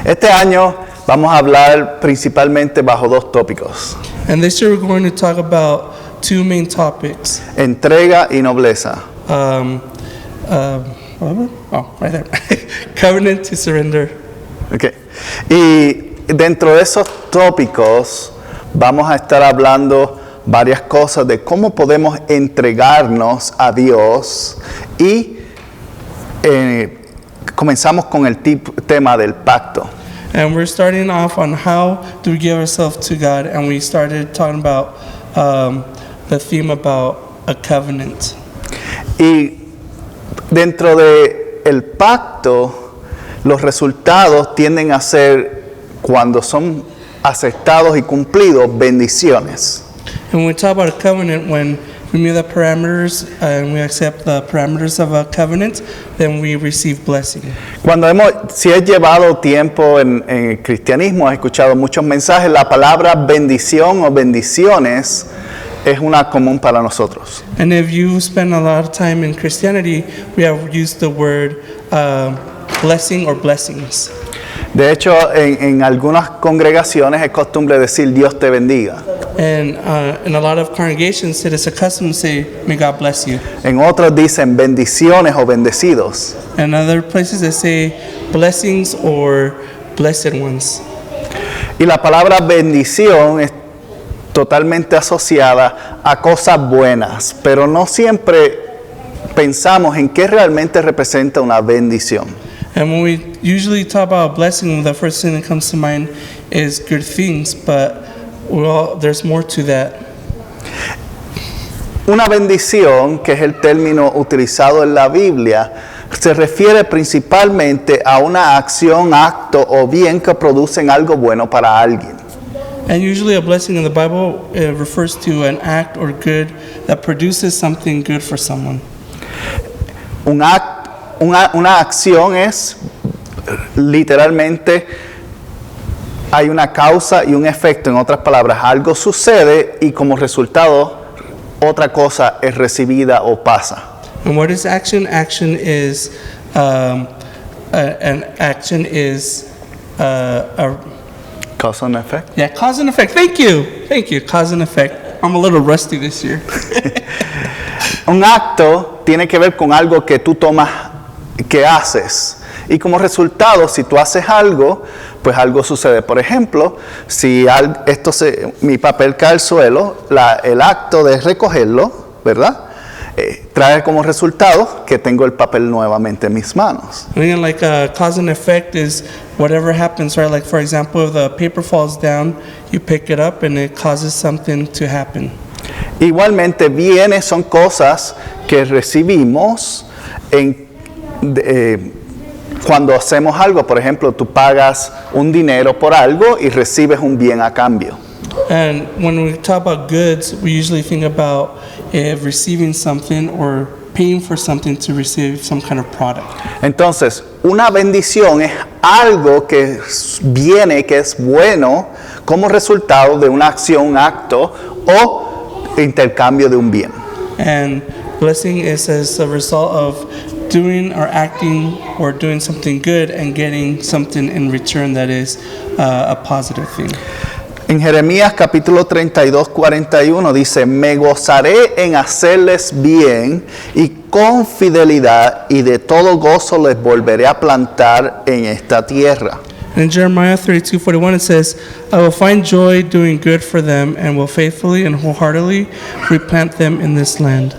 Este año vamos a hablar principalmente bajo dos tópicos: And this year we're going to talk about two main topics. entrega y nobleza. Right there. Covenant to surrender. Okay. Y dentro de esos tópicos vamos a estar hablando varias cosas de cómo podemos entregarnos a Dios y comenzamos con el tema del pacto. And we're starting off on how do we give ourselves to God, and we started talking about the theme about a covenant. Y dentro de el pacto, los resultados tienden a ser, cuando son aceptados y cumplidos, bendiciones. And when we talk about a covenant, when we meet the parameters and we accept the parameters of a covenant, then we receive blessing. Si has llevado tiempo en el cristianismo, has escuchado muchos mensajes, la palabra bendición o bendiciones es una común para nosotros. And if you spend a lot of time in Christianity, we have used the word blessing or blessings. De hecho, en algunas congregaciones es costumbre decir Dios te bendiga. And in a lot of congregations, it is a custom to say, may God bless you. En otros dicen bendiciones o bendecidos. And other places they say blessings or blessed ones. Y la palabra bendición es totalmente asociada a cosas buenas, pero no siempre pensamos en qué realmente representa una bendición. And when we usually talk about blessing, the first thing that comes to mind is good things, but there's more to that. Una bendición, que es el término utilizado en la Biblia, se refiere principalmente a una acción, acto o bien que producen algo bueno para alguien. And usually a blessing in the Bible refers to an act or good that produces something good for someone. Una acción es literalmente hay una causa y un efecto. En otras palabras, algo sucede y como resultado otra cosa es recibida o pasa. And what is action? Action is a Cause and effect. yeah, cause and effect. Thank you, cause and effect. I'm a little rusty this year. Un acto tiene que ver con algo que tú tomas, que haces. Y como resultado, si tú haces algo, pues algo sucede. Por ejemplo, si mi papel cae al suelo, el acto de recogerlo, ¿verdad? Trae como resultado que tengo el papel nuevamente en mis manos. And like cause and effect is whatever happens, right? Like for example, if the paper falls down, you pick it up and it causes something to happen. Igualmente, bienes son cosas que recibimos cuando hacemos algo. Por ejemplo, tú pagas un dinero por algo y recibes un bien a cambio. And when we talk about goods, we usually think about receiving something or paying for something to receive some kind of product. Entonces, una bendición es algo que viene, que es bueno, como resultado de una acción, un acto o intercambio de un bien. And blessing is as a result of doing or acting or doing something good and getting something in return that is a positive thing. En Jeremías capítulo 32, 41 dice: me gozaré en hacerles bien y con fidelidad, y de todo gozo les volveré a plantar en esta tierra. In Jeremiah 32:41 it says, I will find joy doing good for them and will faithfully and wholeheartedly replant them in this land.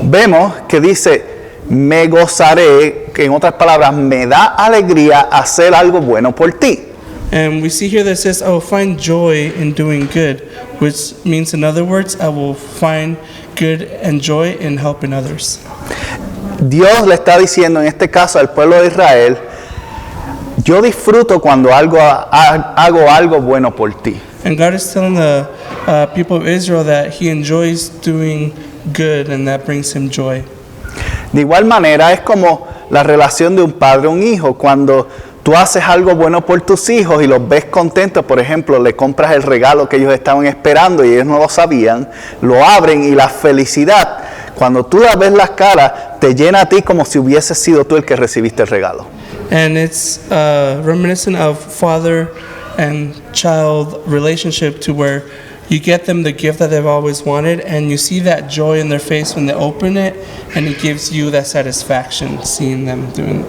Vemos que dice me gozaré, que en otras palabras me da alegría hacer algo bueno por ti. And we see here that it says, I will find joy in doing good, which means, in other words, I will find good and joy in helping others. Dios le está diciendo en este caso al pueblo de Israel: yo disfruto cuando hago algo bueno por ti. And God is telling the people of Israel that He enjoys doing good and that brings Him joy. De igual manera es como la relación de un padre a un hijo. Cuando tú haces algo bueno por tus hijos y los ves contentos, por ejemplo, le compras el regalo que ellos estaban esperando y ellos no lo sabían, lo abren y la felicidad, cuando tú ves las caras, te llena a ti como si hubiese sido tú el que recibiste el regalo. And it's reminiscent of father and child relationship, to where you get them the gift that they've always wanted, and you see that joy in their face when they open it, and it gives you that satisfaction seeing them doing it.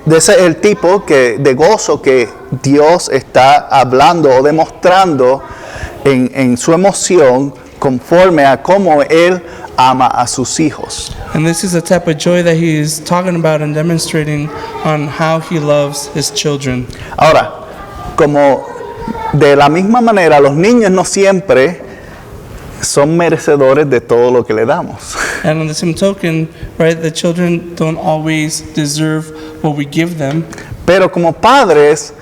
De ese es el tipo de gozo que Dios está hablando o demostrando en su emoción conforme a cómo Él ama a sus hijos. And this is the type of joy that he is talking about and demonstrating on how he loves his children. Ahora, como de la misma manera, los niños no siempre son merecedores de todo lo que le damos. And on the same token, right, the children don't always deserve what we give them. Pero como padres,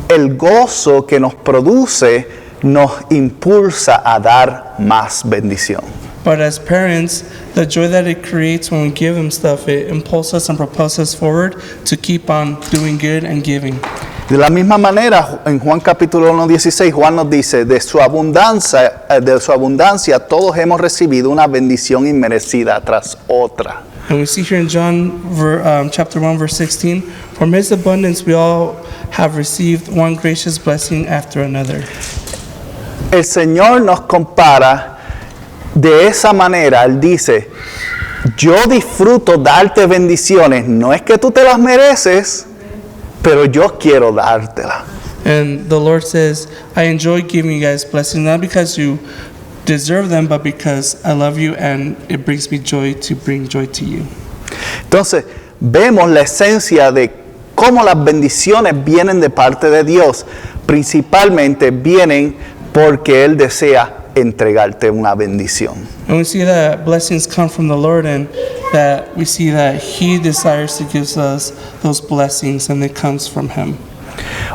el gozo que nos produce nos impulsa a dar más bendición. But as parents, the joy that it creates when we give them stuff, it impulses us and propels us forward to keep on doing good and giving. De la misma manera, en Juan capítulo 1:16, Juan nos dice, de su abundancia todos hemos recibido una bendición inmerecida tras otra. And we see here in John chapter 1, verse 16, from his abundance we all have received one gracious blessing after another. El Señor nos compara de esa manera. Él dice, yo disfruto darte bendiciones, no es que tú te las mereces, pero yo quiero dártela. And the Lord says, I enjoy giving you guys blessings, not because you deserve them, but because I love you and it brings me joy to bring joy to you. Entonces, vemos la esencia de cómo las bendiciones vienen de parte de Dios. Principalmente vienen porque Él desea entregarte una bendición. And we see that blessings come from the Lord, and that we see that He desires to give us those blessings, and it comes from Him.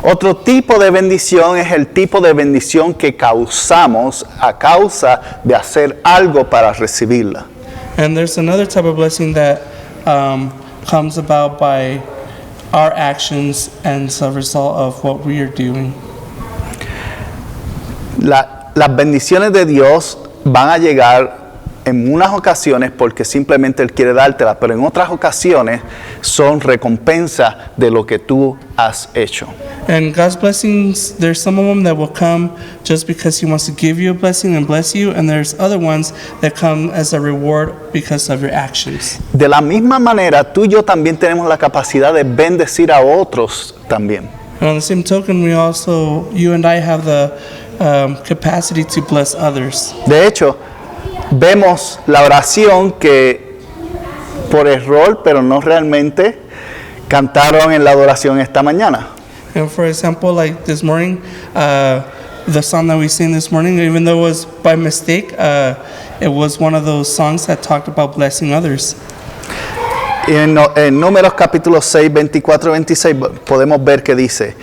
Otro tipo de bendición es el tipo de bendición que causamos a causa de hacer algo para recibirla. And there's another type of blessing that comes about by our actions and as a result of what we are doing. Las bendiciones de Dios van a llegar en unas ocasiones porque simplemente Él quiere dártelas, pero en otras ocasiones son recompensa de lo que tú has hecho. And God's blessings, there's some of them that will come just because He wants to give you a blessing and bless you, and there's other ones that come as a reward because of your actions. De la misma manera, tú y yo también tenemos la capacidad de bendecir a otros también. And on the same token, you and I have the capacity to bless others. De hecho, vemos la oración que por error, pero no realmente, cantaron en la adoración esta mañana. And for example, like this morning, the song that we sang this morning, even though it was by mistake, it was one of those songs that talked about blessing others. Y en Números capítulo 6, 24 y 26 podemos ver que dice,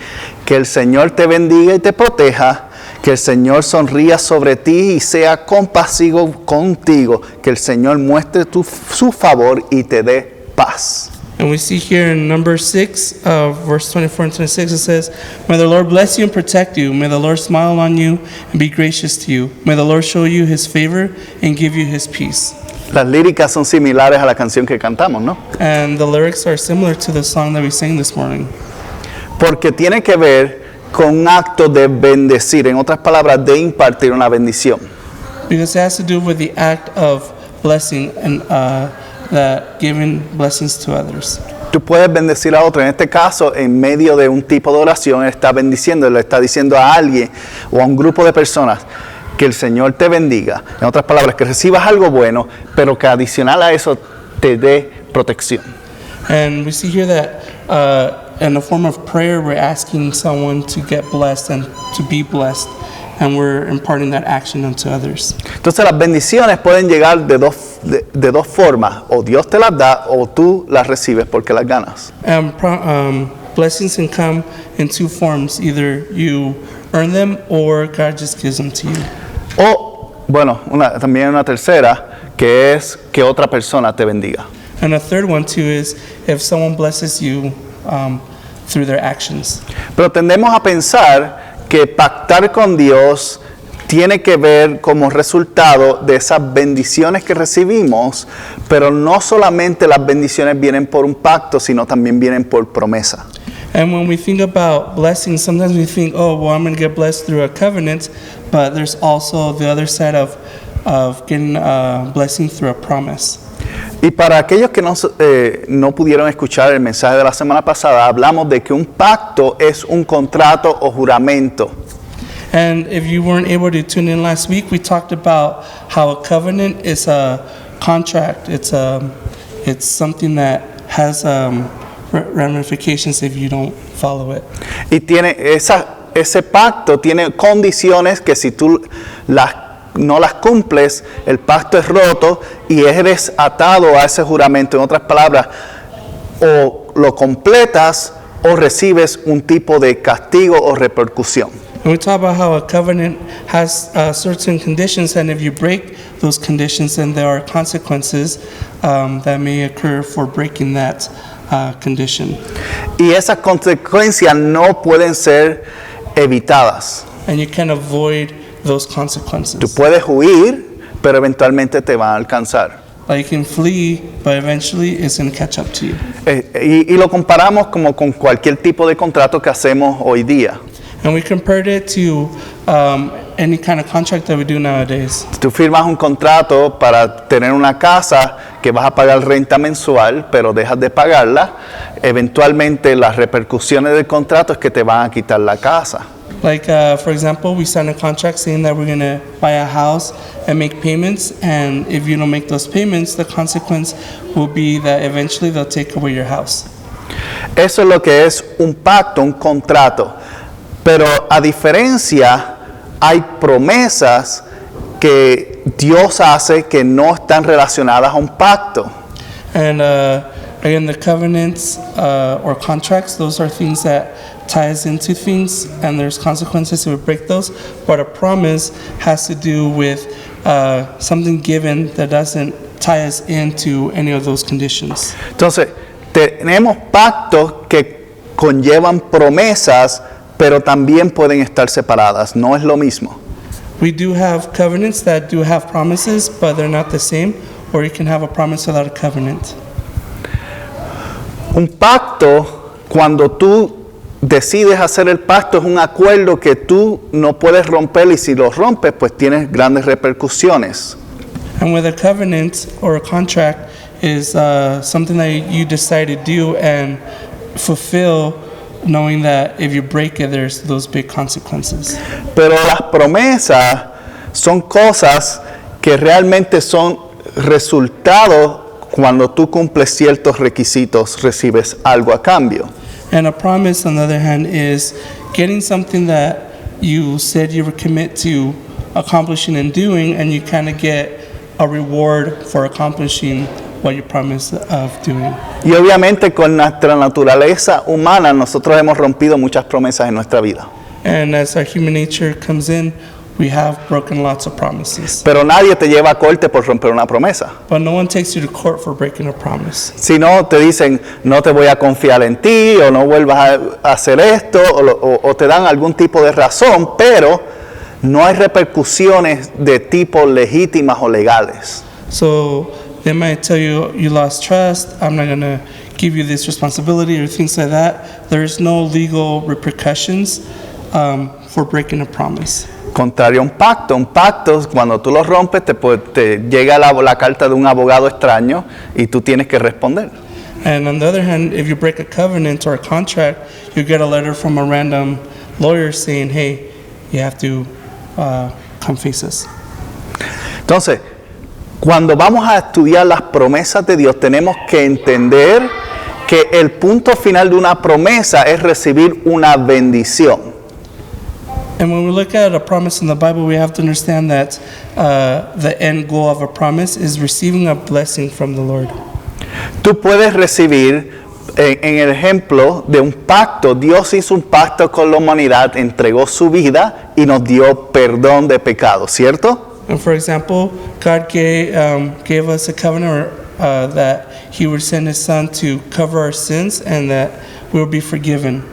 que el Señor te bendiga y te proteja, que el Señor sonría sobre ti y sea compasivo contigo, que el Señor muestre su favor y te dé paz. And we see here in number 6, verse 24 and 26, it says, may the Lord bless you and protect you. May the Lord smile on you and be gracious to you. May the Lord show you His favor and give you His peace. Las líricas son similares a la canción que cantamos, ¿no? And the lyrics are similar to the song that we sang this morning. Porque tiene que ver con un acto de bendecir, en otras palabras, de impartir una bendición. Because it has to do with the act of blessing and that giving blessings to others. Tú puedes bendecir a otro. En este caso, en medio de un tipo de oración, está bendiciendo, le está diciendo a alguien o a un grupo de personas que el Señor te bendiga. En otras palabras, que recibas algo bueno, pero que adicional a eso te dé protección. And we see here that in a form of prayer, we're asking someone to get blessed and to be blessed, and we're imparting that action unto others. Entonces las bendiciones pueden llegar de dos formas, o Dios te las da o tú las recibes porque las ganas. And blessings can come in two forms: either you earn them or God just gives them to you. O, bueno, también una tercera, que es que otra persona te bendiga. And a third one too is if someone blesses you through their actions. Pero tendemos a pensar que pactar con Dios tiene que ver como resultado de esas bendiciones que recibimos, pero no solamente las bendiciones vienen por un pacto, sino también vienen por promesa. And when we think about blessings, sometimes we think, oh, well, I'm going to get blessed through a covenant, but there's also the other side of getting a blessing through a promise. Y para aquellos que no pudieron escuchar el mensaje de la semana pasada, hablamos de que un pacto es un contrato o juramento. And if you weren't able to tune in last week, we talked about how a covenant is a contract. It's something that has ramifications if you don't follow it. Y ese pacto tiene condiciones que si tú no las cumples, el pacto es roto y eres atado a ese juramento. En otras palabras, o lo completas o recibes un tipo de castigo o repercusión. And we talk about how a covenant has certain conditions, and if you break those conditions, then there are consequences that may occur for breaking that condition. Y esas consecuencias no pueden ser evitadas. And you can avoid those consequences. Tú puedes huir, pero eventualmente te van a alcanzar. Like you can flee, but eventually it's going to catch up to you. Y lo comparamos como con cualquier tipo de contrato que hacemos hoy día. And we compared it to any kind of contract that we do nowadays. Tú firmas un contrato para tener una casa que vas a pagar renta mensual, pero dejas de pagarla. Eventualmente las repercusiones del contrato es que te van a quitar la casa. Like, for example, we sign a contract saying that we're going to buy a house and make payments, and if you don't make those payments, the consequence will be that eventually they'll take away your house. Eso es lo que es un pacto, un contrato. Pero a diferencia, hay promesas que Dios hace que no están relacionadas a un pacto. And again, the covenants or contracts, those are things that ties into things, and there's consequences if we break those. But a promise has to do with something given that doesn't tie us into any of those conditions. Entonces, tenemos pactos que conllevan promesas, pero también pueden estar separadas. No es lo mismo. We do have covenants that do have promises, but they're not the same. Or you can have a promise without a covenant. Un pacto, cuando tú decides hacer el pacto, es un acuerdo que tú no puedes romper, y si lo rompes, pues tienes grandes repercusiones. And with a covenant or a contract is something that you decide to do and fulfill, knowing that if you break it, there's those big consequences. Pero las promesas son cosas que realmente son resultados cuando tú cumples ciertos requisitos, recibes algo a cambio. And a promise, on the other hand, is getting something that you said you would commit to accomplishing and doing, and you kind of get a reward for accomplishing what you promised of doing. Y obviamente con nuestra naturaleza humana nosotros hemos rompido muchas promesas en nuestra vida. And as our human nature comes in, we have broken lots of promises. Pero nadie te lleva a corte por romper una promesa. But no one takes you to court for breaking a promise. Si no, te dicen, no te voy a confiar en ti, o no vuelvas a hacer esto, o te dan algún tipo de razón, pero no hay repercusiones de tipo legítimas o legales. So they might tell you, you lost trust, I'm not going to give you this responsibility or things like that. There's no legal repercussions for breaking a promise. Contrario a un pacto, cuando tú lo rompes, te llega la carta de un abogado extraño y tú tienes que responder. And on the other hand, if you break a covenant or a contract, you get a letter from a random lawyer saying, hey, you have to come face us. Entonces, cuando vamos a estudiar las promesas de Dios, tenemos que entender que el punto final de una promesa es recibir una bendición. And when we look at a promise in the Bible, we have to understand that the end goal of a promise is receiving a blessing from the Lord. Tú puedes recibir, en el ejemplo de un pacto, Dios hizo un pacto con la humanidad, entregó su vida y nos dio perdón de pecados, ¿cierto? And for example, God gave us a covenant that He would send His Son to cover our sins and that we will be forgiven.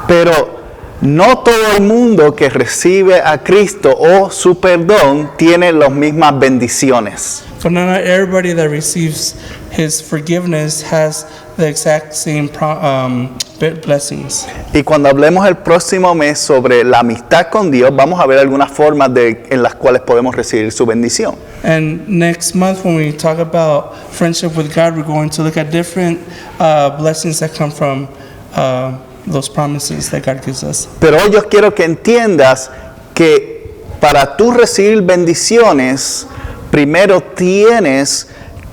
Pero no todo el mundo que recibe a Cristo o su perdón tiene las mismas bendiciones. But not everybody that receives His forgiveness has the exact same blessings. Y cuando hablemos el próximo mes sobre la amistad con Dios, vamos a ver algunas formas en las cuales podemos recibir su bendición. And next month, when we talk about friendship with God, we're going to look at different blessings that come from those promises that God gives us. Pero hoy yo quiero que entiendas que para tú recibir bendiciones, primero tienes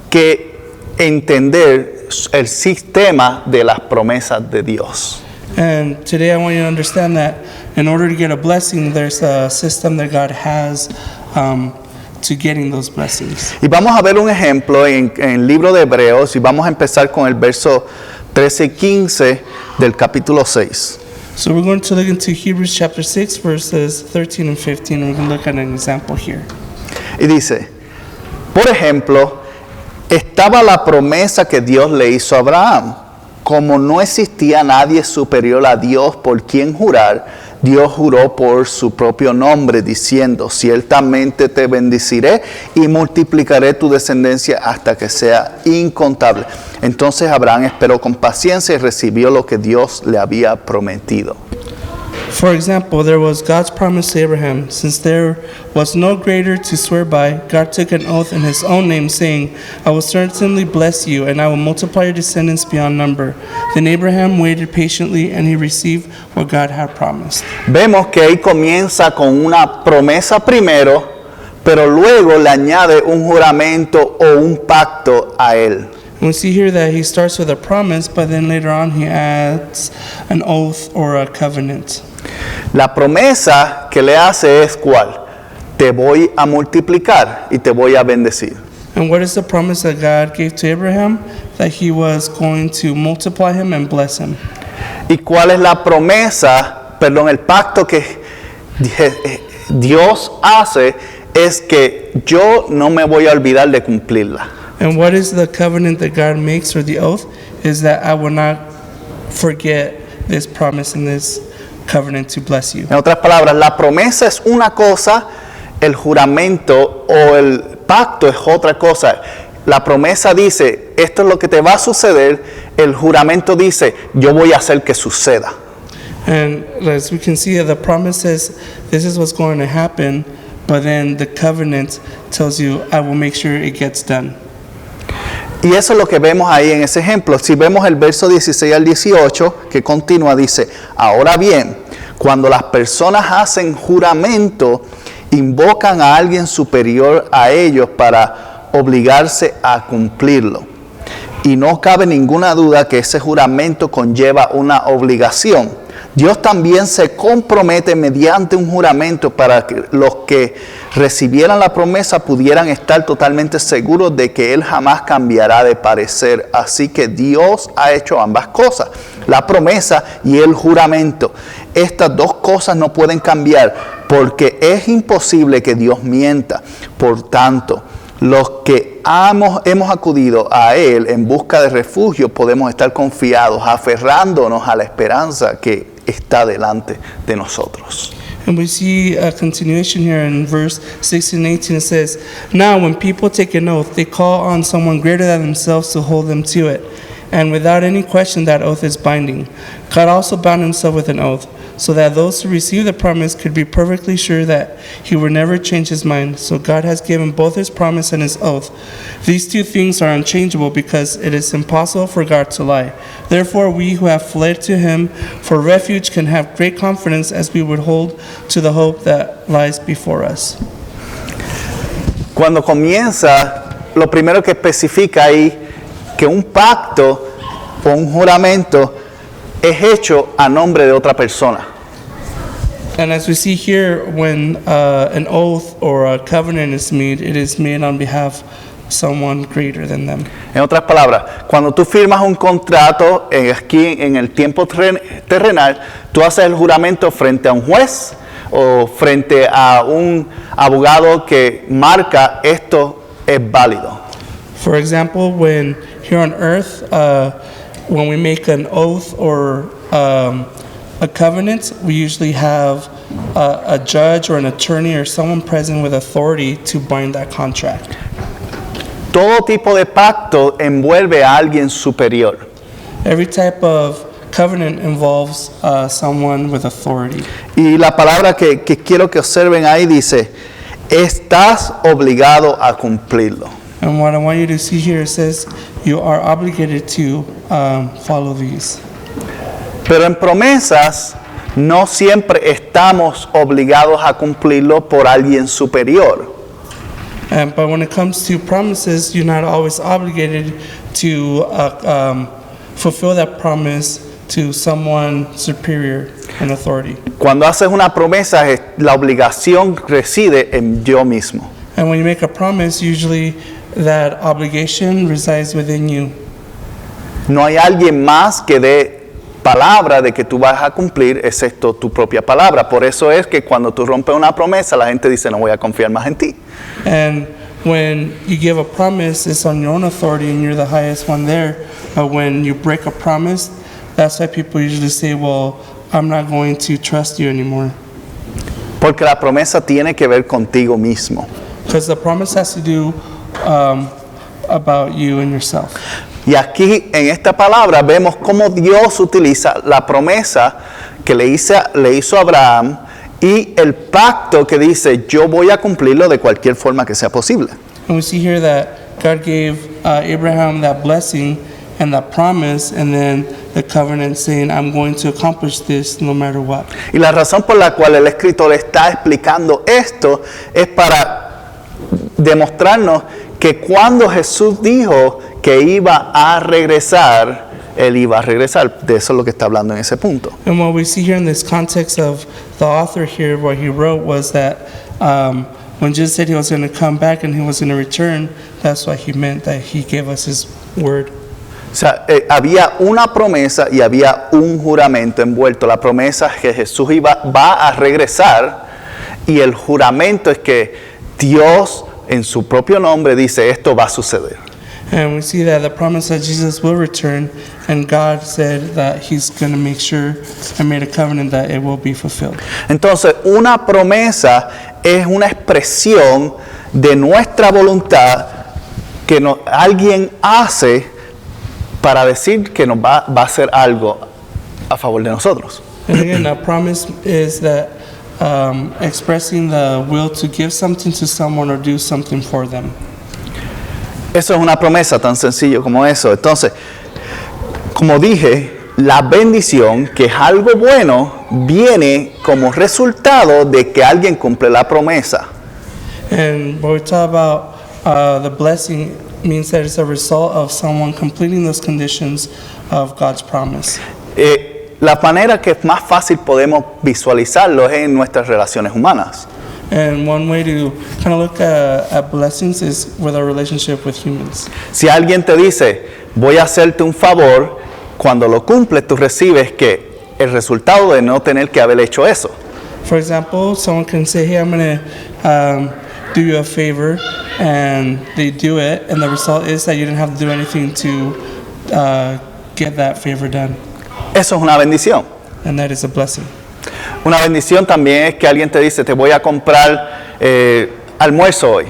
que entender el sistema de las promesas de Dios. And today I want you to understand that in order to get a blessing, there's a system that God has to getting those blessings. Y vamos a ver un ejemplo en el libro de Hebreos y vamos a empezar con el verso 13 y 15 del capítulo 6. So we're going to look into Hebrews chapter 6, verses 13 and 15, and we're going to look at an example here. Y dice, por ejemplo, estaba la promesa que Dios le hizo a Abraham. Como no existía nadie superior a Dios por quien jurar, Dios juró por su propio nombre, diciendo, ciertamente te bendeciré y multiplicaré tu descendencia hasta que sea incontable. Entonces Abraham esperó con paciencia y recibió lo que Dios le había prometido. For example, there was God's promise to Abraham. Since there was no greater to swear by, God took an oath in His own name, saying, I will certainly bless you, and I will multiply your descendants beyond number. Then Abraham waited patiently, and he received what God had promised. Vemos que ahí comienza con una promesa primero, pero luego le añade un juramento o un pacto a él. We see here that he starts with a promise, but then later on he adds an oath or a covenant. La promesa que le hace es ¿cuál? Te voy a multiplicar y te voy a bendecir. And what is the promise that God gave to Abraham? That He was going to multiply him and bless him. ¿Y cuál es la promesa, el pacto que Dios hace? Es que yo no me voy a olvidar de cumplirla. And what is the covenant that God makes, or the oath? Is that I will not forget this promise and this covenant to bless you. En otras palabras, la promesa es una cosa, el juramento o el pacto es otra cosa. La promesa dice, esto es lo que te va a suceder. El juramento dice, yo voy a hacer que suceda. And as we can see, the promise says, this is what's going to happen, but then the covenant tells you, I will make sure it gets done. Y eso es lo que vemos ahí en ese ejemplo. Si vemos el verso 16 al 18, que continúa, dice, ahora bien, cuando las personas hacen juramento, invocan a alguien superior a ellos para obligarse a cumplirlo. Y no cabe ninguna duda que ese juramento conlleva una obligación. Dios también se compromete mediante un juramento para que los que recibieran la promesa pudieran estar totalmente seguros de que Él jamás cambiará de parecer. Así que Dios ha hecho ambas cosas, la promesa y el juramento. Estas dos cosas no pueden cambiar porque es imposible que Dios mienta. Por tanto, los que hemos acudido a Él en busca de refugio podemos estar confiados, aferrándonos a la esperanza que está delante de nosotros. And we see a continuation here in verse 16 and 18. It says, now when people take an oath, they call on someone greater than themselves to hold them to it. And without any question, that oath is binding. God also bound Himself with an oath, so that those who receive the promise could be perfectly sure that He would never change His mind. So God has given both His promise and His oath. These two things are unchangeable because it is impossible for God to lie. Therefore, we who have fled to Him for refuge can have great confidence as we would hold to the hope that lies before us. Cuando comienza, lo primero que especifica ahí, que un pacto o un juramento es hecho a nombre de otra persona. And as we see here, when an oath or a covenant is made, it is made on behalf of someone greater than them. En otras palabras, cuando tú firmas un contrato aquí en el tiempo terrenal, tú haces el juramento frente a un juez o frente a un abogado que marca esto es válido. For example, when here on earth, when we make an oath or a covenant, we usually have a judge or an attorney or someone present with authority to bind that contract. Todo tipo de pacto envuelve a alguien superior. Every type of covenant involves someone with authority. Y la palabra que quiero que observen ahí dice, estás obligado a cumplirlo. And what I want you to see here, it says you are obligated to follow these. Pero en promesas no siempre estamos obligados a cumplirlo por alguien superior. But when it comes to promises, you're not always obligated to fulfill that promise to someone superior in authority. Cuando haces una promesa, la obligación reside en yo mismo. And when you make a promise, usually that obligation resides within you. No hay alguien más que dé palabra de que tú vas a cumplir, excepto tu propia palabra. Por eso es que cuando tú rompes una promesa, la gente dice, no voy a confiar más en ti. And when you give a promise, it's on your own authority and you're the highest one there. But when you break a promise, that's why people usually say, well, I'm not going to trust you anymore. Porque la promesa tiene que ver contigo mismo. Because the promise has to do about you and yourself. Y aquí en esta palabra vemos cómo Dios utiliza la promesa que le hizo a Abraham y el pacto que dice yo voy a cumplirlo de cualquier forma que sea posible. And we see here that God gave Abraham that blessing and that promise, and then the covenant saying, I'm going to accomplish this no matter what. Y la razón por la cual el escritor está explicando esto es para demostrarnos que cuando Jesús dijo que iba a regresar, Él iba a regresar. De eso es lo que está hablando en ese punto. And what we see here in this context of the author here, what he wrote was that when Jesus said he was going to come back and he was going to return, that's what he meant, that he gave us his word. O sea, había una promesa y había un juramento envuelto. La promesa es que Jesús va a regresar y el juramento es que Dios en su propio nombre dice esto va a suceder. And we see that the promise that Jesus will return, and God said that he's going to make sure and made a covenant that it will be fulfilled. Entonces, una promesa es una expresión de nuestra voluntad que alguien hace para decir que nos va a hacer algo a favor de nosotros. And again, a promise is that expressing the will to give something to someone or do something for them. Eso es una promesa tan sencillo como eso. Entonces, como dije, la bendición, que es algo bueno, viene como resultado de que alguien cumple la promesa. And when we talk about the blessing, means that it's a result of someone completing those conditions of God's promise. La manera que más fácil podemos visualizarlo es en nuestras relaciones humanas. And one way to kind of look at blessings is with our relationship with humans. Si alguien te dice, voy a hacerte un favor, cuando lo cumples tú recibes que el resultado de no tener que haber hecho eso. For example, someone can say, hey, I'm going to do you a favor, and they do it, and the result is that you didn't have to do anything to get that favor done. Eso es una bendición. And that is a blessing. Una bendición también es que alguien te dice, te voy a comprar almuerzo hoy.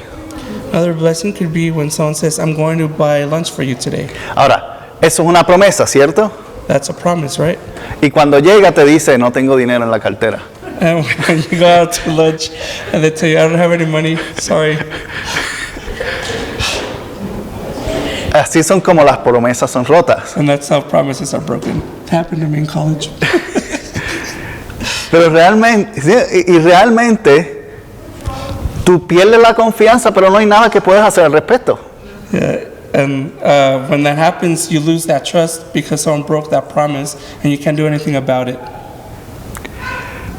Another blessing could be when someone says, I'm going to buy lunch for you today. Ahora, eso es una promesa, ¿cierto? That's a promise, right? Y cuando llega te dice, no tengo dinero en la cartera. And when you go out to lunch and they tell you, I don't have any money, sorry. Así son como las promesas son rotas. And that's how promises are broken. It happened to me in college. Pero realmente tú pierdes la confianza, pero no hay nada que puedes hacer al respecto. Yeah. And when that happens, you lose that trust because someone broke that promise and you can't do anything about it.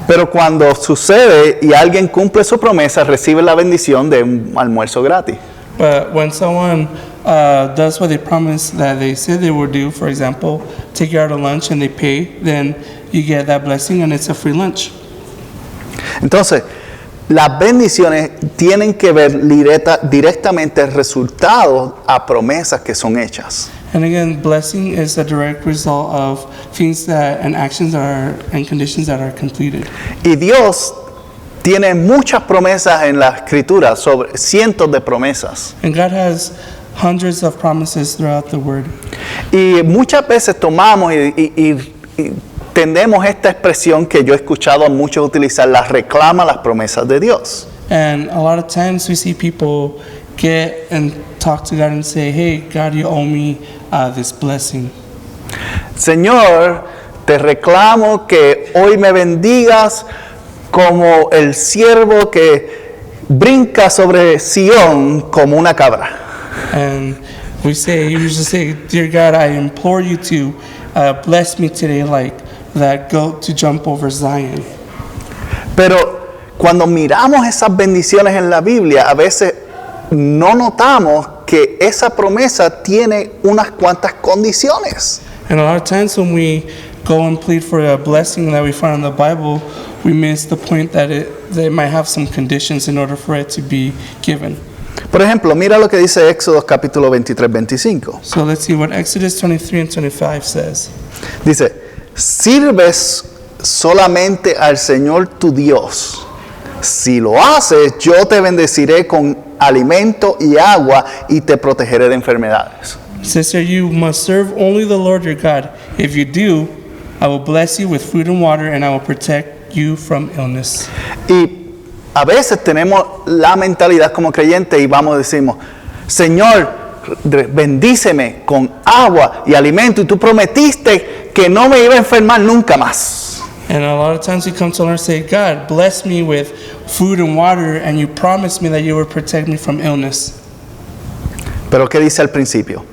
Pero cuando sucede y alguien cumple su promesa, recibe la bendición de un almuerzo gratis. But when someone does what they promised that they said they would do, for example, take you out to lunch and they pay, then you get that blessing and it's a free lunch. Entonces, las bendiciones tienen que ver directamente resultados a promesas que son hechas. And again, blessing is a direct result of things that and actions that are and conditions that are completed. Y Dios tiene muchas promesas en la escritura, sobre cientos de promesas. And God has hundreds of promises throughout the Word. Y muchas veces tomamos y tendemos esta expresión que yo he escuchado a muchos utilizar, la reclama las promesas de Dios. And a lot of times we see people get and talk to God and say, hey, God, you owe me this blessing. Señor, te reclamo que hoy me bendigas como el siervo que brinca sobre Sión como una cabra. And we usually say, dear God, I implore you to bless me today like that goat to jump over Zion. Pero cuando miramos esas bendiciones en la Biblia, a veces no notamos que esa promesa tiene unas cuantas condiciones. And a lot of times when we go and plead for a blessing that we find in the Bible, we miss the point that it might have some conditions in order for it to be given. Por ejemplo, mira lo que dice Éxodo capítulo 23, 25. So let's see what Exodus 23 and 25 says. Dice, sirves solamente al Señor tu Dios. Si lo haces, yo te bendeciré con alimento y agua y te protegeré de enfermedades. It says here, you must serve only the Lord your God. If you do, I will bless you with food and water, and I will protect you from illness. Y a veces tenemos la mentalidad como creyentes y vamos y decimos, Señor, bendíceme con agua y alimento y tú prometiste que no me iba a enfermar nunca más. And a lot of times we come to the Lord and say, God, bless me with food and water, and you promised me that you would protect me from illness. Pero ¿qué dice al principio?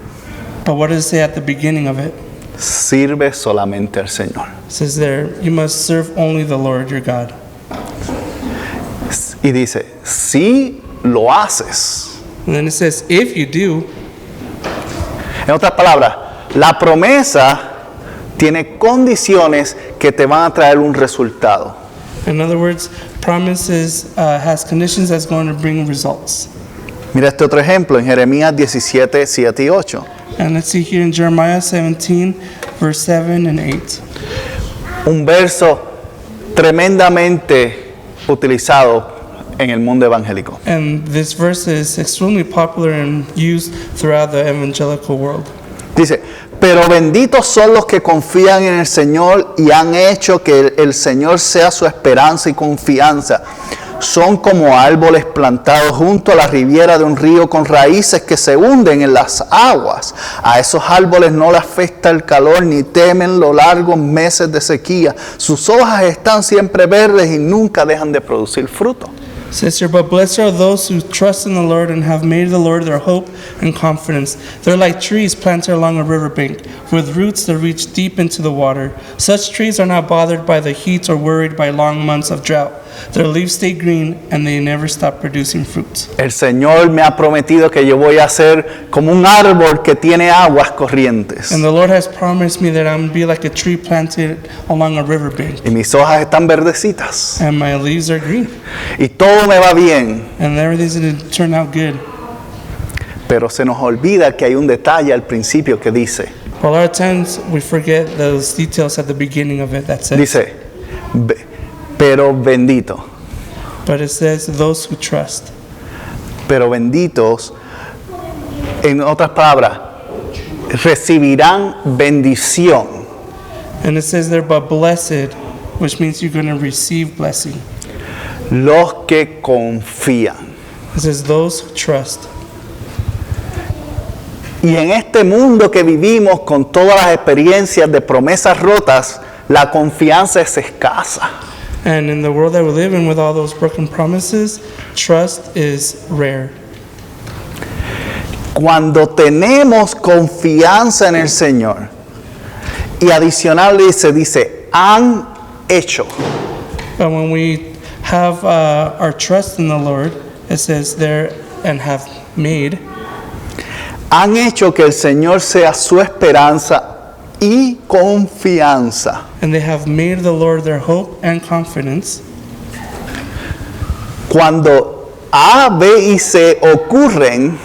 But what does it say at the beginning of it? Sirve solamente al Señor. It says there, you must serve only the Lord your God. Y dice, si lo haces. And then it says, if you do, En otras palabras, la promesa tiene condiciones que te van a traer un resultado. in other words, promises has conditions that's going to bring results. Mira este otro ejemplo en Jeremías 17, 7 y 8. And let's see here in Jeremiah 17, verse 7 and 8. Un verso tremendamente utilizado en el mundo evangélico. And this verse is extremely popular and used throughout the evangelical world. Dice, pero benditos son los que confían en el Señor y han hecho que el Señor sea su esperanza y confianza. Son como árboles plantados junto a la riviera de un río con raíces que se hunden en las aguas. A esos árboles no les afecta el calor ni temen los largos meses de sequía. Sus hojas están siempre verdes y nunca dejan de producir fruto. It says here, but blessed are those who trust in the Lord and have made the Lord their hope and confidence. They're like trees planted along a riverbank, with roots that reach deep into the water. Such trees are not bothered by the heat or worried by long months of drought. Their leaves stay green and they never stop producing fruit. El Señor me ha prometido que yo voy a ser como un árbol que tiene aguas corrientes. And the Lord has promised me that I'm going to be like a tree planted along a riverbank. Y mis hojas están verdecitas. And my leaves are green. Y todo me va bien. And everything's going to turn out good. Pero se nos olvida que hay un detalle al principio que dice. But a lot of times we forget those details at the beginning of it that says. Dice, pero bendito. But it says those who trust. Pero benditos, en otras palabras, recibirán bendición. And it says there, but blessed, which means you're going to receive blessing. Los que confían. It says those who trust. Y en este mundo que vivimos con todas las experiencias de promesas rotas, la confianza es escasa. And in the world that we live in with all those broken promises, trust is rare. Cuando tenemos confianza en el Señor, y adicional dice, han hecho. But when we have our trust in the Lord, it says there, and have made. Han hecho que el Señor sea su esperanza y confianza. And they have made the Lord their hope and confidence. Cuando A, B y C ocurren,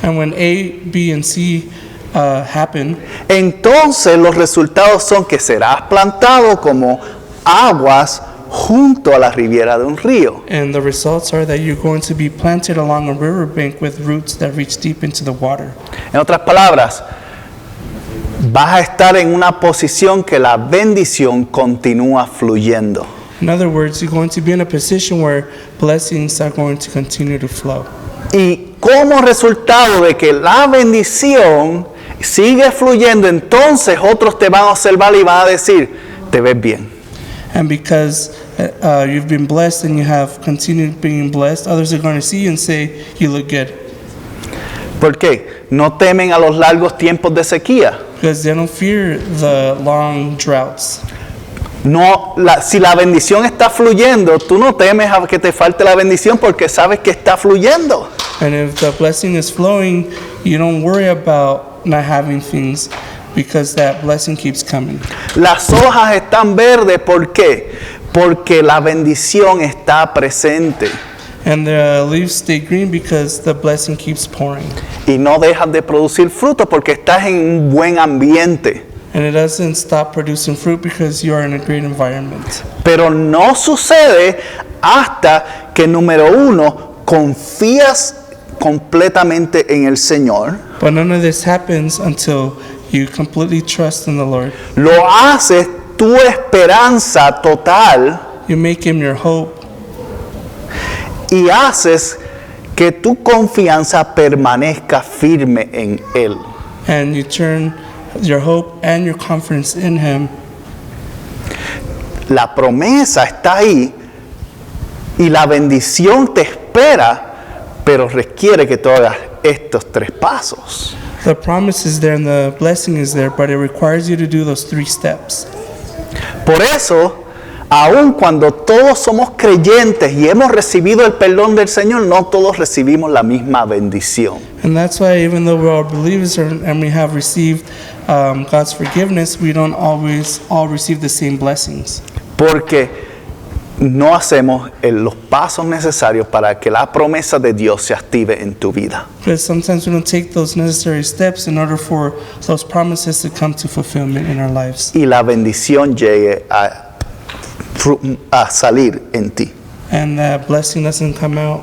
And when A, B, and C happen, entonces los resultados son que serás plantado como aguas junto a la riviera de un río. and the results are that you're going to be planted along a riverbank with roots that reach deep into the water. En otras palabras, vas a estar en una posición que la bendición continúa fluyendo. In other words, you're going to be in a position where blessings are going to continue to flow. Y como resultado de que la bendición sigue fluyendo, entonces otros te van a observar y van a decir, te ves bien. And because you've been blessed and you have continued being blessed, others are going to see you and say, you look good. ¿Por qué? No temen a los largos tiempos de sequía. Because they don't fear the long droughts. No, si la bendición está fluyendo, tú no temes a que te falte la bendición porque sabes que está fluyendo. And if the blessing is flowing, you don't worry about not having things because that blessing keeps coming. Las hojas están verdes, ¿por qué? Porque la bendición está presente And the leaves stay green because the blessing keeps pouring. y no dejas de producir fruto porque estás en un buen ambiente. And it doesn't stop producing fruit because you are in a great environment. Pero no sucede hasta que, número uno, confías completamente en el Señor. But none of this happens until you completely trust in the Lord. Lo haces tu esperanza total You make Him your hope, y haces que tu confianza permanezca firme en Él. and you turn your hope and your confidence in Him. La promesa está ahí y la bendición te espera, pero requiere que tú hagas estos 3 pasos. The promise is there and the blessing is there, but it requires you to do those 3 steps. Por eso, aun cuando todos somos creyentes y hemos recibido el perdón del Señor, no todos recibimos la misma bendición. And that's why even though we're all believers and we have received God's forgiveness, we don't always all receive the same blessings. Porque no hacemos los pasos necesarios para que la promesa de Dios se active en tu vida. Because sometimes we don't take those necessary steps in order for those promises to come to fulfillment in our lives. Y la bendición llegue a salir en ti. And that blessing doesn't come out.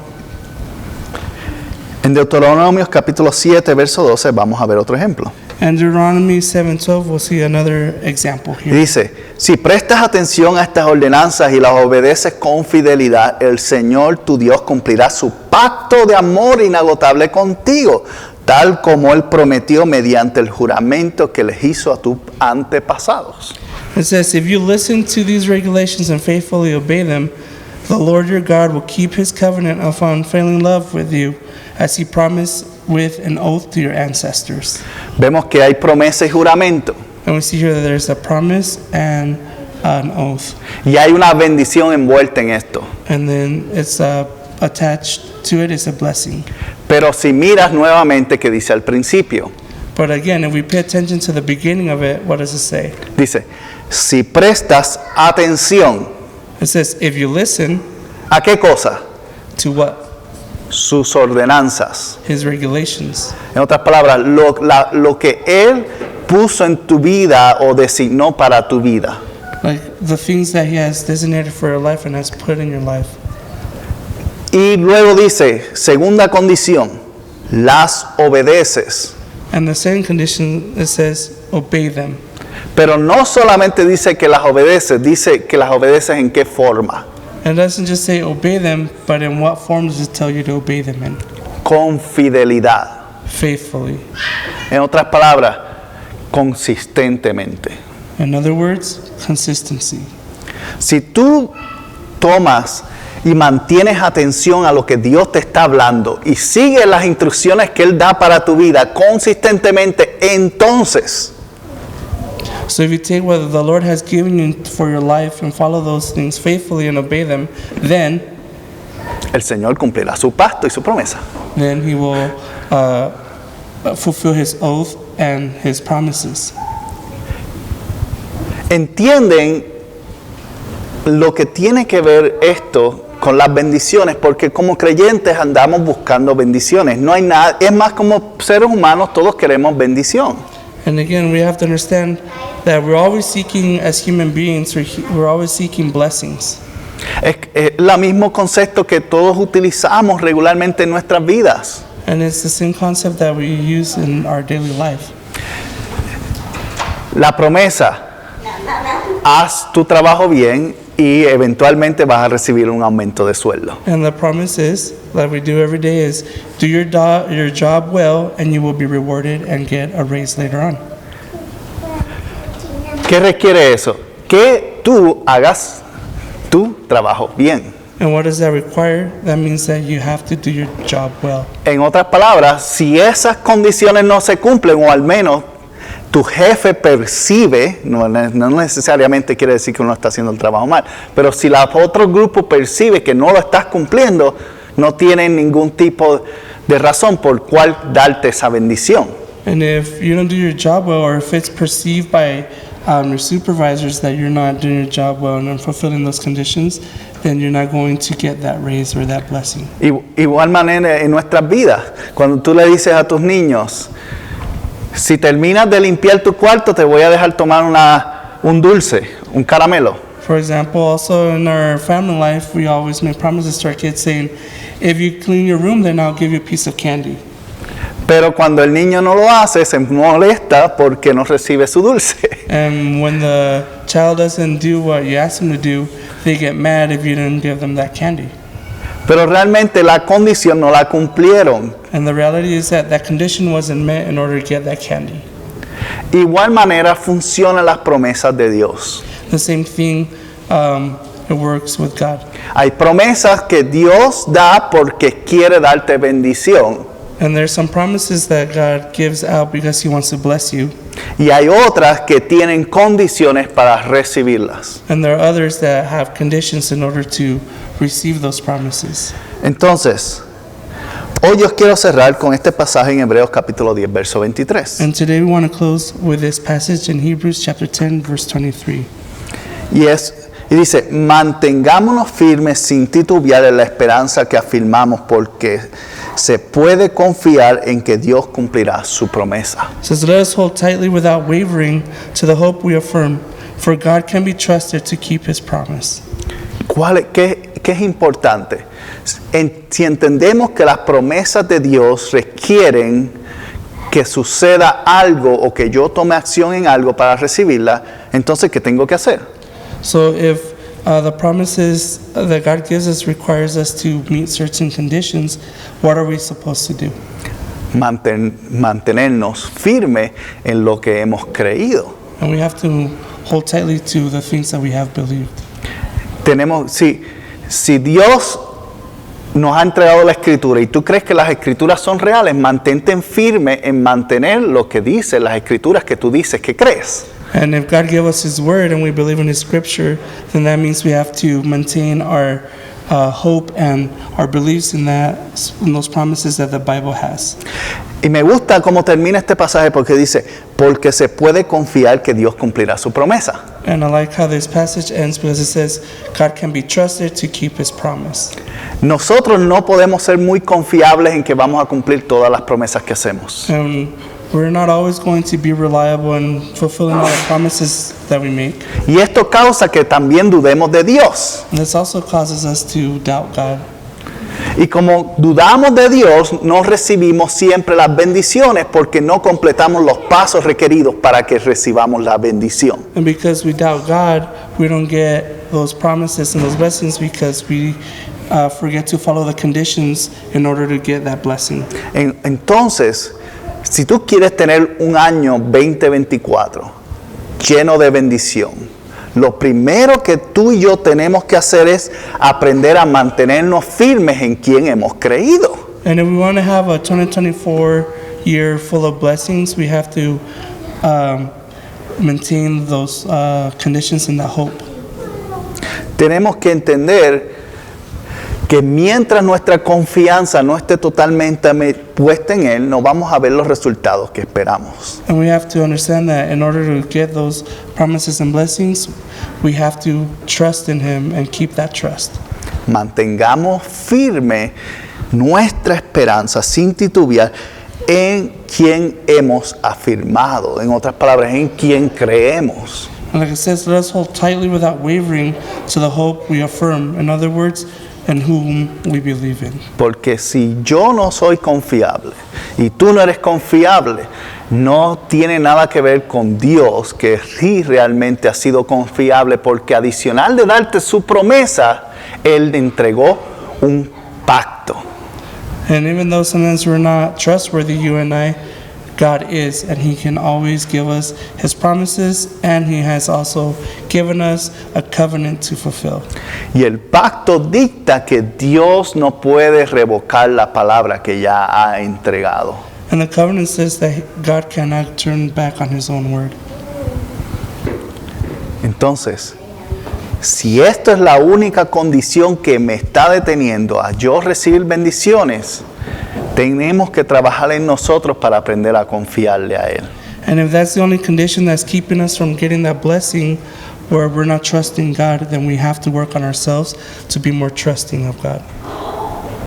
En Deuteronomios capítulo 7, verso 12, vamos a ver otro ejemplo. And Deuteronomy 7:12, we'll see another example Y here. dice, si prestas atención a estas ordenanzas y las obedeces con fidelidad, el Señor tu Dios cumplirá su pacto de amor inagotable contigo, tal como Él prometió mediante el juramento que les hizo a tus antepasados. It says, if you listen to these regulations and faithfully obey them, the Lord your God will keep His covenant of unfailing love with you, as He promised with an oath to your ancestors. Vemos que hay promesa y juramento, And we see here that there's a promise and an oath. y hay una bendición envuelta en esto. And then it's attached to it is a blessing. Pero si miras nuevamente que dice al principio, But again, if we pay attention to the beginning of it, what does it say? dice, si prestas atención, It says, if you listen ¿a qué cosa? to what? Sus ordenanzas. His regulations. En otras palabras, lo que Él puso en tu vida o designó para tu vida. Like the things that He has designated for your life and has put in your life. Y luego dice, segunda condición, las obedeces. And the second condition, it says, obey them. Pero no solamente dice que las obedeces, dice que las obedeces en qué forma. And it doesn't just say obey them, but in what form does it tell you to obey them in? Con fidelidad. Faithfully. En otras palabras, consistentemente. In other words, consistency. Si tú tomas y mantienes atención a lo que Dios te está hablando y sigues las instrucciones que Él da para tu vida consistentemente, entonces So if you take what the Lord has given you for your life and follow those things faithfully and obey them, then el Señor cumplirá su pacto y su promesa. He will fulfill His oath and His promises. ¿Entienden lo que tiene que ver esto con las bendiciones, porque como creyentes andamos buscando bendiciones. No hay nada, es más, como seres humanos todos queremos bendición. And again, we have to understand that we're always seeking, as human beings, we're always seeking blessings. Es el mismo concepto que todos utilizamos regularmente en nuestras vidas. And it's the same concept that we use in our daily life. La promesa, haz tu trabajo bien y eventualmente vas a recibir un aumento de sueldo. And the promise is, that we do every day, is do your job well and you will be rewarded and get a raise later on. ¿Qué requiere eso? Que tú hagas tu trabajo bien. And what does that require? That means that you have to do your job well. En otras palabras, si esas condiciones no se cumplen, o al menos tu jefe percibe, no necesariamente quiere decir que uno está haciendo el trabajo mal, pero si el otro grupo percibe que no lo estás cumpliendo, no tienen ningún tipo de razón por cual darte esa bendición. And if you don't do your job well, or if it's perceived by your supervisors that you're not doing your job well and fulfilling those conditions, then you're not going to get that raise or that blessing. Igual manera en nuestras vidas, cuando tú le dices a tus niños, si terminas de limpiar tu cuarto, te voy a dejar tomar un dulce, un caramelo. For example, also in our family life, we always make promises to our kids saying, if you clean your room, then I'll give you a piece of candy. Pero cuando el niño no lo hace, se molesta porque no recibe su dulce. And when the child doesn't do what you ask them to do, they get mad if you didn't give them that candy. Pero realmente la condición no la cumplieron. And the reality is that that condition wasn't met in order to get that candy. Igual manera funcionan las promesas de Dios. The same thing, it works with God. Hay promesas que Dios da porque quiere darte bendición. And there's some promises that God gives out because He wants to bless you. Y hay otras que tienen condiciones para recibirlas. And there are others that have conditions in order to receive those promises. Entonces, hoy yo quiero cerrar con este pasaje en Hebreos capítulo 10, verso 23. And today we want to close with this passage in Hebrews chapter 10, verse 23. Y dice, mantengámonos firmes sin titubear en la esperanza que afirmamos, porque se puede confiar en que Dios cumplirá su promesa. It says, let us hold tightly without wavering to the hope we affirm, for God can be trusted to keep His promise. ¿Qué es importante? Si entendemos que las promesas de Dios requieren que suceda algo o que yo tome acción en algo para recibirla, entonces ¿qué tengo que hacer? So if the promises that God gives us requires us to meet certain conditions, what are we supposed to do? Mantenernos firmes en lo que hemos creído. And we have to hold tightly to the things that we have believed. Si Dios nos ha entregado la escritura y tú crees que las escrituras son reales, mantente firme en mantener lo que dicen las escrituras que tú dices que crees. And if God gave us His word and we believe in His scripture, then that means we have to maintain our hope and our beliefs in those promises that the Bible has. Y me gusta cómo termina este pasaje porque dice, porque se puede confiar que Dios cumplirá su promesa. And I like how this passage ends because it says God can be trusted to keep His promise. Nosotros no podemos ser muy confiables en que vamos a cumplir todas las promesas que hacemos. And we're not always going to be reliable in fulfilling all the promises that we make. Y esto causa que también dudemos de Dios. And this also causes us to doubt God. Y como dudamos de Dios, no recibimos siempre las bendiciones porque no completamos los pasos requeridos para que recibamos la bendición. And because we doubt God, we don't get those promises and those blessings because we forget to follow the conditions in order to get that blessing. Entonces, si tú quieres tener un año 2024 lleno de bendición, lo primero que tú y yo tenemos que hacer es aprender a mantenernos firmes en quien hemos creído. And if we want to have a 2024 year full of blessings, we have to maintain those conditions and that hope. Tenemos que entender que mientras nuestra confianza no esté totalmente puesta en Él, no vamos a ver los resultados que esperamos. And we have to understand that in order to get those promises and blessings, we have to trust in Him and keep that trust. Mantengamos firme nuestra esperanza sin titubear en quien hemos afirmado. En otras palabras, en quien creemos. And like it says, let us hold tightly without wavering to the hope we affirm. In other words, in whom we believe in. Porque si yo no soy confiable y tú no eres confiable, no tiene nada que ver con Dios, que sí realmente ha sido confiable, porque adicional de darte su promesa, Él entregó un pacto. And even though sometimes we're not trustworthy, you and I, God is, and He can always give us His promises, and He has also given us a covenant to fulfill. Y el pacto dicta que Dios no puede revocar la palabra que ya ha entregado. And the covenant says that God cannot turn back on His own word. Entonces, si esto es la única condición que me está deteniendo a yo recibir bendiciones, tenemos que trabajar en nosotros para aprender a confiarle a Él. And if that's the only condition that's keeping us from getting that blessing, where we're not trusting God, then we have to work on ourselves to be more trusting of God.